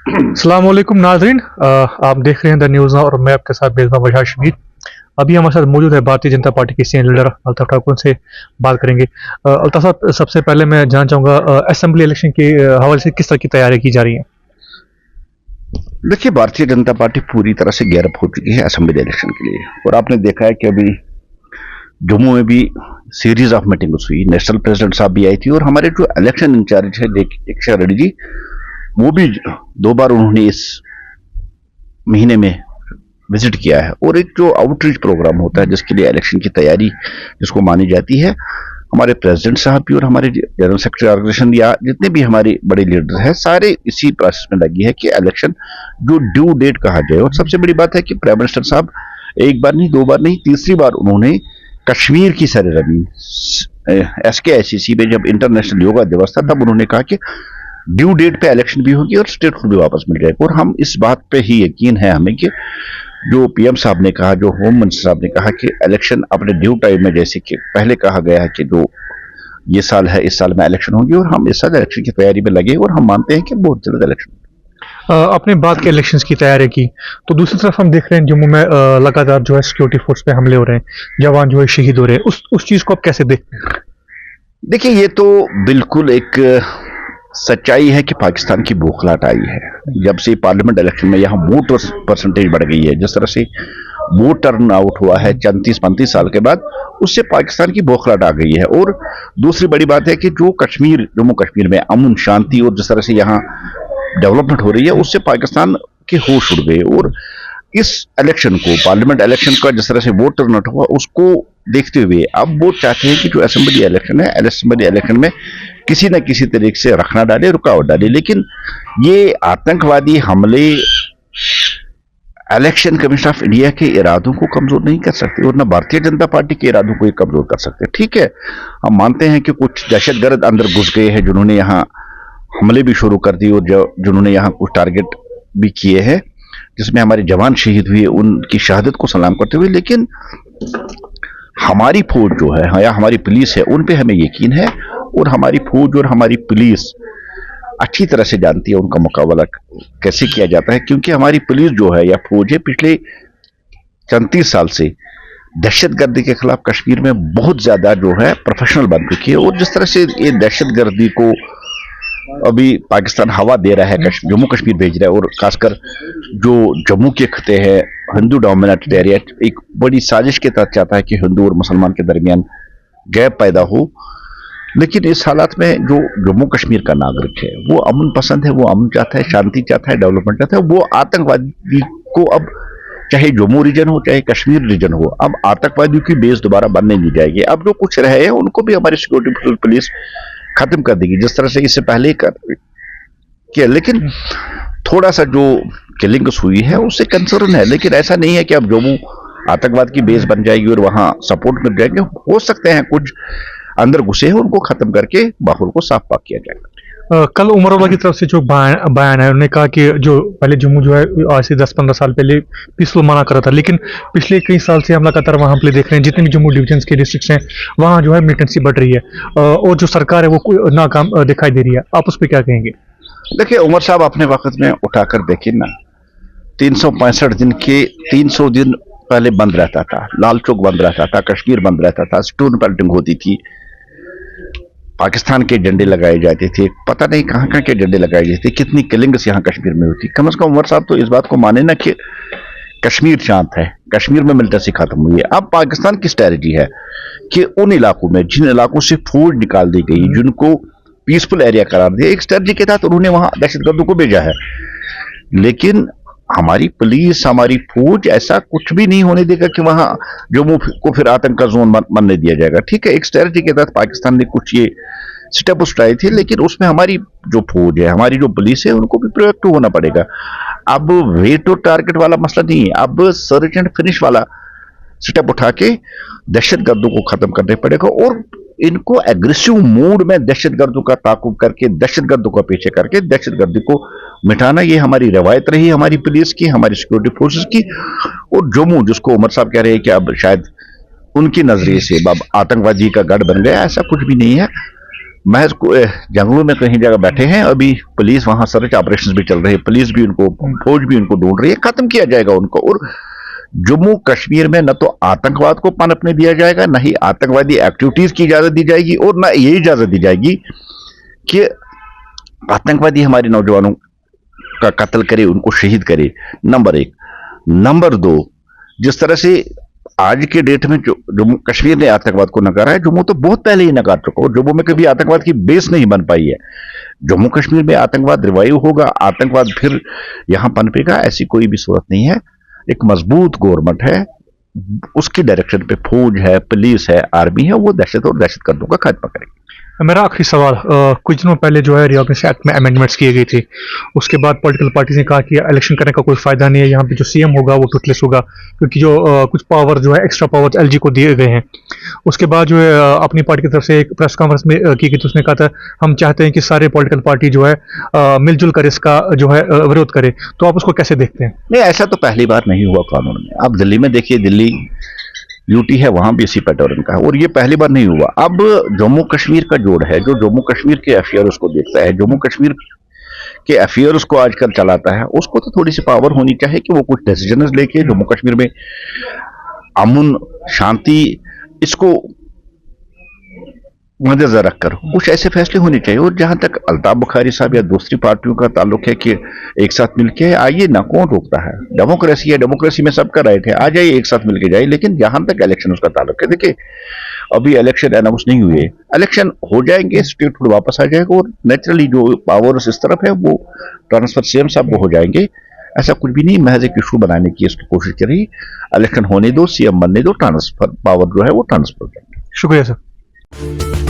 अस्सलाम वालेकुम नाज़रीन। आप देख रहे हैं द न्यूज़ और मैं आपके साथ मेज़बान बशार शमीर। अभी हमारे साथ मौजूद है भारतीय जनता पार्टी के सीनियर लीडर अल्ताफ़ ठाकुर। उनसे बात करेंगे। अल्ताफ़ साहब, सबसे पहले मैं जानना चाहूँगा असेंबली इलेक्शन के हवाले से किस तरह की तैयारी की जा रही है? देखिए, भारतीय जनता पार्टी पूरी तरह से गेयरअप हो चुकी है असेंबली इलेक्शन के लिए। और आपने देखा है कि अभी जम्मू में भी सीरीज ऑफ मीटिंग्स हुई, नेशनल प्रेसिडेंट साहब भी आई थी और हमारे जो इलेक्शन इंचार्ज है दीक्षा रेड्डी जी, वो भी 2 बार उन्होंने इस महीने में विजिट किया है। और एक जो आउटरीच प्रोग्राम होता है जिसके लिए इलेक्शन की तैयारी जिसको मानी जाती है, हमारे प्रेसिडेंट साहब भी और हमारे जनरल सेक्रेटरी ऑर्गेनाइजेशन या जितने भी हमारे बड़े लीडर्स हैं, सारे इसी प्रोसेस में लगी है कि इलेक्शन जो ड्यू डेट कहा जाए। और सबसे बड़ी बात है कि प्राइम मिनिस्टर साहब एक बार नहीं, 2 बार नहीं, तीसरी बार उन्होंने कश्मीर की सरजमीन SKICC में जब इंटरनेशनल योगा दिवस था तब उन्होंने कहा कि ड्यू डेट पे इलेक्शन भी होगी और स्टेट को भी वापस मिल जाएगा। और हम इस बात पे ही यकीन है हमें कि जो PM साहब ने कहा, जो होम मिनिस्टर साहब ने कहा कि इलेक्शन अपने ड्यू टाइम में, जैसे कि पहले कहा गया है कि जो ये साल है इस साल में इलेक्शन होगी, और हम इस साल इलेक्शन की तैयारी में लगे और हम मानते हैं कि बहुत जल्द इलेक्शन। आपने बात की इलेक्शंस की तैयारी की, तो दूसरी तरफ हम देख रहे हैं जम्मू में लगातार जो है सिक्योरिटी फोर्स पे हमले हो रहे हैं, जवान जो है शहीद हो रहे हैं। उस चीज़ को आप कैसे देखते हैं? देखिए, ये तो बिल्कुल एक सच्चाई है कि पाकिस्तान की बौखलाहट आई है जब से पार्लियामेंट इलेक्शन में यहाँ वोट परसेंटेज बढ़ गई है। जिस तरह से वोट टर्न आउट हुआ है 34-35 साल के बाद, उससे पाकिस्तान की बौखलाहट आ गई है। और दूसरी बड़ी बात है कि जो जम्मू कश्मीर में अमन शांति और जिस तरह से यहाँ डेवलपमेंट हो रही है, उससे पाकिस्तान के होश उड़ गए। और इस इलेक्शन को, पार्लियामेंट इलेक्शन का जिस तरह से वोट टर्नआउट हुआ, उसको देखते हुए अब वो चाहते हैं कि जो असेंबली इलेक्शन है, असेंबली इलेक्शन में किसी न किसी तरीके से रखना डाले, रुकावट डाले। लेकिन ये आतंकवादी हमले इलेक्शन कमीशन ऑफ इंडिया के इरादों को कमजोर नहीं कर सकते और न भारतीय जनता पार्टी के इरादों को कमजोर कर सकते। ठीक है, हम मानते हैं कि कुछ दहशतगर्द अंदर घुस गए हैं जिन्होंने यहाँ हमले भी शुरू कर दिए और जिन्होंने यहाँ कुछ टारगेट भी किए हैं जिसमें हमारे जवान शहीद हुए, उनकी शहादत को सलाम करते हुए। लेकिन हमारी फौज जो है या हमारी पुलिस है, उन पे हमें यकीन है और हमारी फौज और हमारी पुलिस अच्छी तरह से जानती है उनका मुकाबला कैसे किया जाता है। क्योंकि हमारी पुलिस जो है या फौज है, पिछले 34 साल से दहशतगर्दी के खिलाफ कश्मीर में बहुत ज्यादा जो है प्रोफेशनल बन चुकी है। और जिस तरह से ये दहशतगर्दी को अभी पाकिस्तान हवा दे रहा है, जम्मू कश्मीर भेज रहा है, और खासकर जो जम्मू के खते हैं हिंदू डोमिनेटेड एरिया, एक बड़ी साजिश के तहत चाहता है कि हिंदू और मुसलमान के दरमियान गैप पैदा हो। लेकिन इस हालात में जो जम्मू कश्मीर का नागरिक है वो अमन पसंद है, वो अमन चाहता है, शांति चाहता है, डेवलपमेंट चाहता है। वो आतंकवादी को अब चाहे जम्मू रीजन हो चाहे कश्मीर रीजन हो, अब आतंकवादियों की बेस दोबारा बनने नहीं जाएगी। अब जो कुछ रहे हैं उनको भी हमारी सिक्योरिटी पुलिस खत्म कर देगी जिस तरह से इससे पहले कर किया। लेकिन थोड़ा सा जो किलिंग्स हुई है उससे कंसर्न है, लेकिन ऐसा नहीं है कि अब जम्मू आतंकवाद की बेस बन जाएगी और वहां सपोर्ट मिल जाएंगे। हो सकते हैं कुछ अंदर घुसे हैं, उनको खत्म करके माहौल को साफ पाक किया जाएगा। कल उमर अब्दुल्ला की तरफ से जो बयान है, उन्होंने कहा कि जो पहले जम्मू जो है आज से 10-15 साल पहले पीसफुल माना कर रहा था, लेकिन पिछले कई साल से हम लगातार वहाँ हमले देख रहे हैं। जितने भी जम्मू डिवीजन के डिस्ट्रिक्ट हैं वहाँ जो है मिलिटेंसी बढ़ रही है और जो सरकार है वो नाकाम दिखाई दे रही है। आप उस पर क्या कहेंगे? देखिए, उमर साहब अपने वक्त में उठाकर देखिए ना, 365 दिन के 300 दिन पहले बंद रहता था, लाल चौक बंद रहता था, कश्मीर बंद रहता था, स्टोन पेल्टिंग होती थी, पाकिस्तान के झंडे लगाए जाते थे, पता नहीं कहां कहां के झंडे लगाए जाते थे, कितनी किलिंग्स यहाँ कश्मीर में होती। कम से कम उमर साहब तो इस बात को माने ना कि कश्मीर शांत है, कश्मीर में मिलिटेंसी खत्म हुई है। अब पाकिस्तान की स्ट्रेटजी है कि उन इलाकों में जिन इलाकों से फौज निकाल दी गई, जिनको पीसफुल एरिया करार दिया, एक स्ट्रेटजी के तहत उन्होंने वहां दहशतगर्दों को भेजा है। लेकिन हमारी पुलिस, हमारी फौज ऐसा कुछ भी नहीं होने देगा कि वहां जम्मू को फिर आतंक का जोन बनने दिया जाएगा। ठीक है, एक स्ट्रेटजी के तहत पाकिस्तान ने कुछ ये स्टेप उठाए थे, लेकिन उसमें हमारी जो फौज है, हमारी जो पुलिस है, उनको भी प्रोएक्टिव होना पड़ेगा। अब वेट और टारगेट वाला मसला नहीं है, अब सर्च एंड फिनिश वाला स्टेप उठा के दहशतगर्दों को खत्म करने पड़ेगा। और इनको एग्रेसिव मूड में दहशतगर्दों का ताकुब करके, दहशतगर्दों का पीछे करके दहशतगर्दी को मिटाना, ये हमारी रवायत रही, हमारी पुलिस की, हमारी सिक्योरिटी फोर्सेस की। और जम्मू, जिसको उमर साहब कह रहे हैं कि अब शायद उनकी नजरिए से अब आतंकवादी का गढ़ बन गया, ऐसा कुछ भी नहीं है। महज जंगलों में कहीं जगह बैठे हैं, अभी पुलिस वहां सर्च ऑपरेशंस भी चल रहे हैं, पुलिस भी उनको, फौज भी उनको ढूंढ रही है, खत्म किया जाएगा उनको। और जम्मू कश्मीर में न तो आतंकवाद को पनपने दिया जाएगा, न ही आतंकवादी एक्टिविटीज की इजाजत दी जाएगी, और न ये इजाजत दी जाएगी कि आतंकवादी हमारे नौजवानों का कत्ल करे, उनको शहीद करे। नंबर एक। नंबर दो, जिस तरह से आज के डेट में जो जम्मू कश्मीर ने आतंकवाद को नकारा है, जम्मू तो बहुत पहले ही नकार चुका, और जम्मू में कभी आतंकवाद की बेस नहीं बन पाई है। जम्मू कश्मीर में आतंकवाद रिवाइव होगा, आतंकवाद फिर यहां पनपेगा, ऐसी कोई भी सूरत नहीं है। एक मजबूत गवर्नमेंट है, उसकी डायरेक्शन पे फौज है, पुलिस है, आर्मी है, वो दहशत और दहशतगर्दों का खात्मा करेगी। मेरा आखिरी सवाल, कुछ दिनों पहले जो है रिऑर्गनाइजेशन एक्ट में अमेंडमेंट्स किए गई थी, उसके बाद पॉलिटिकल पार्टीज ने कहा कि इलेक्शन करने का कोई फायदा नहीं है, यहाँ पे जो सीएम होगा वो टूटलेस होगा, क्योंकि जो कुछ पावर जो है एक्स्ट्रा पावर एलजी को दिए गए हैं। उसके बाद जो है अपनी पार्टी की तरफ से एक प्रेस कॉन्फ्रेंस में की गई, तो उसने कहा था हम चाहते हैं कि सारे पॉलिटिकल पार्टी जो है मिलजुल कर इसका जो है विरोध करे। तो आप उसको कैसे देखते हैं? नहीं, ऐसा तो पहली बार नहीं हुआ कानून में। आप दिल्ली में देखिए, दिल्ली यूटी है, वहां भी इसी पैटर्न का है, और ये पहली बार नहीं हुआ। अब जम्मू कश्मीर का जोड़ है, जो जम्मू कश्मीर के अफेयर्स को देखता है, जम्मू कश्मीर के अफेयर्स को आजकल चलाता है, उसको तो थोड़ी सी पावर होनी चाहिए कि वो कुछ डिसीजन लेके जम्मू कश्मीर में अमन शांति इसको मद्देनजर रखकर कुछ ऐसे फैसले होने चाहिए। और जहां तक अल्ताफ बुखारी साहब या दूसरी पार्टियों का ताल्लुक है कि एक साथ मिलके आइए ना, कौन रोकता है? डेमोक्रेसी है, डेमोक्रेसी में सबका राइट है, आ जाइए, एक साथ मिलके जाइए। लेकिन जहां तक इलेक्शन उसका ताल्लुक है, देखिए अभी इलेक्शन अनाउंस नहीं हुए, इलेक्शन हो जाएंगे, स्टेटहुड वापस आ जाएगा, और नेचुरली जो पावर इस तरफ है वो ट्रांसफर सीएम साहब वो हो जाएंगे। ऐसा कुछ भी नहीं, महज एक इशू बनाने की इसकी कोशिश करी। इलेक्शन होने दो, सीएम बनने दो, ट्रांसफर पावर जो है वो ट्रांसफर हो जाएगी। शुक्रिया सर।